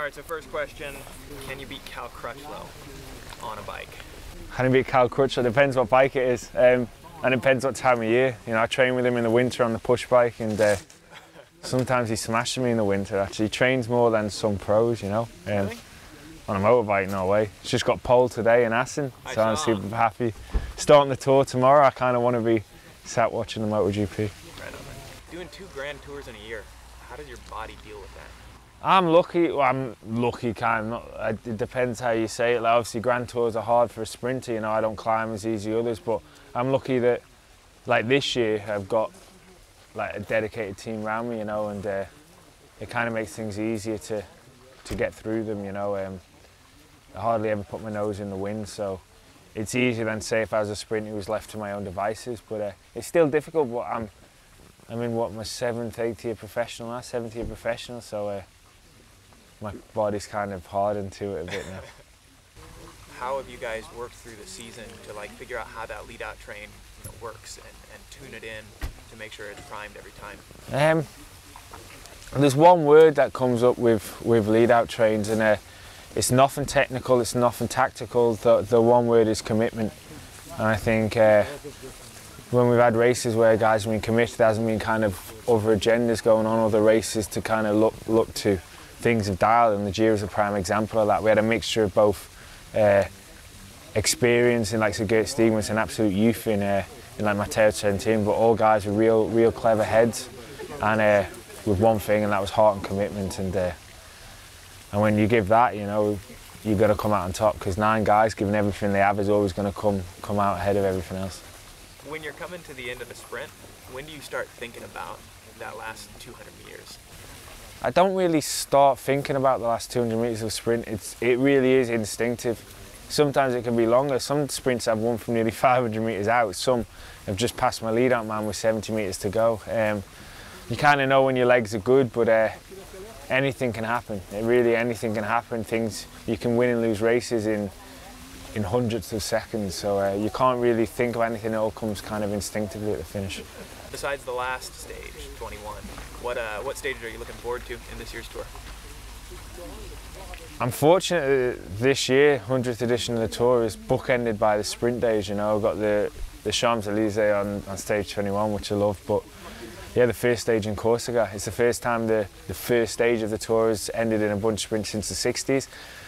Alright, so first question, can you beat Cal Crutchlow on a bike? Can I beat Cal Crutchlow? Depends what bike it is, and it depends what time of year. You know, I train with him in the winter on the push bike, and sometimes he smashes me in the winter. Actually, he trains more than some pros, you know. Really? On a motorbike, no way. He's just got pole today in Assen, so I'm super happy. Starting the tour tomorrow, I kind of want to be sat watching the MotoGP. Right on, man. Doing 2 Grand Tours in a year, how does your body deal with that? I'm lucky. Well, I'm lucky, kind of. It depends how you say it. Like, obviously, Grand Tours are hard for a sprinter. You know, I don't climb as easy as others, but I'm lucky that, like this year, I've got like a dedicated team around me. You know, and it kind of makes things easier to get through them. You know, I hardly ever put my nose in the wind, so it's easier than say if I was a sprinter who was left to my own devices. But it's still difficult. But I'm in what, my 7th, 8th year professional now, 7th year professional. So. My body's kind of hardened to it a bit now. How have you guys worked through the season to like figure out how that lead-out train works and tune it in to make sure it's primed every time? There's one word that comes up with lead-out trains, and it's nothing technical, it's nothing tactical. The one word is commitment. And I think when we've had races where guys have been committed, there hasn't been kind of other agendas going on, other races to kind of look to. Things have dialed, and the Giro is a prime example of that. We had a mixture of both experience in like Sir Gert Steegmans and absolute youth in like Matteo Trentin, but all guys with real clever heads, and with one thing, and that was heart and commitment. And when you give that, you know, you've got to come out on top, because 9 guys giving everything they have is always going to come out ahead of everything else. When you're coming to the end of the sprint, when do you start thinking about that last 200 meters? I don't really start thinking about the last 200 metres of sprint. It really is instinctive. Sometimes it can be longer. Some sprints I've won from nearly 500 metres out. Some have just passed my lead-out man with 70 metres to go. You kind of know when your legs are good, but anything can happen. Really, anything can happen. You can win and lose races in hundredths of seconds. So you can't really think of anything. It all comes kind of instinctively at the finish. Besides the last stage, 21, what stage are you looking forward to in this year's tour? I'm fortunate this year, 100th edition of the tour is bookended by the sprint days. You know, I've got the Champs-Élysées on stage 21, which I love, but yeah, the first stage in Corsica. It's the first time the first stage of the tour has ended in a bunch sprint since the 60s.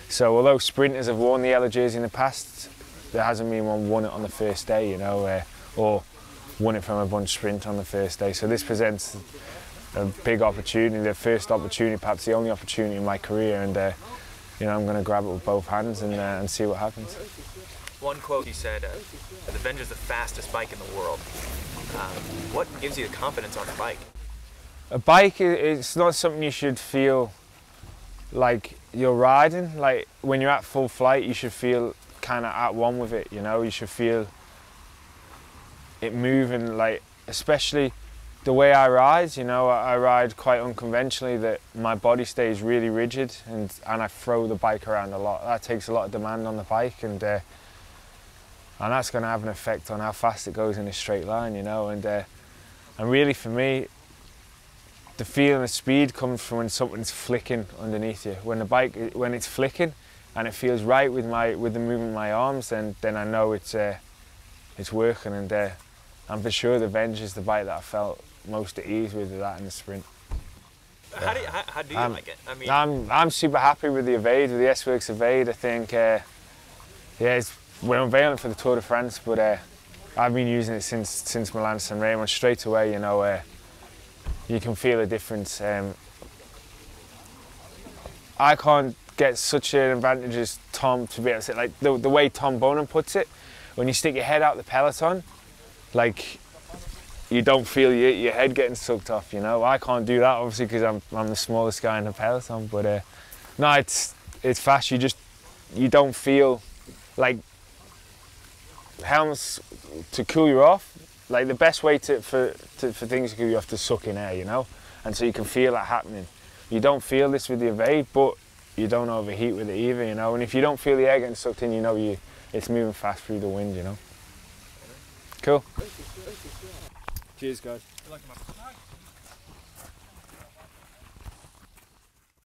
So although sprinters have worn the yellow jersey in the past, there hasn't been one won it on the first day, you know, or won it from a bunch sprint on the first day. So this presents a big opportunity, the first opportunity, perhaps the only opportunity in my career, and you know, I'm going to grab it with both hands and see what happens. One quote, he said, the Venge is the fastest bike in the world. What gives you the confidence on the bike? A bike, it's not something you should feel like you're riding. Like when you're at full flight, you should feel kind of at one with it, you know, you should feel it moving, like especially the way I ride, you know, I ride quite unconventionally, that my body stays really rigid and I throw the bike around a lot. That takes a lot of demand on the bike, and that's going to have an effect on how fast it goes in a straight line, you know, and really for me, the feeling of speed comes from when something's flicking underneath you. When the bike, when it's flicking and it feels right with the movement of my arms, then I know it's working, and I'm for sure the Venge is the bike that I felt most at ease with that in the sprint. How do you like it? I mean, I'm super happy with the Evade, with the S-Works Evade. I think, yeah, we're unveiling for the Tour de France, but I've been using it since Milan-San Remo, and straight away, you know, you can feel a difference. I can't get such an advantage as Tom to be able to say, like the way Tom Bonan puts it, when you stick your head out the peloton, like you don't feel your head getting sucked off, you know. I can't do that obviously because I'm the smallest guy in the peloton, but no, it's fast. You don't feel like helmets to cool you off. Like the best way for things to cool you off to suck in air, you know, and so you can feel that happening. You don't feel this with the Evade, but you don't overheat with it either, you know. And if you don't feel the air getting sucked in, you know it's moving fast through the wind, you know. Cool. Cheers, guys.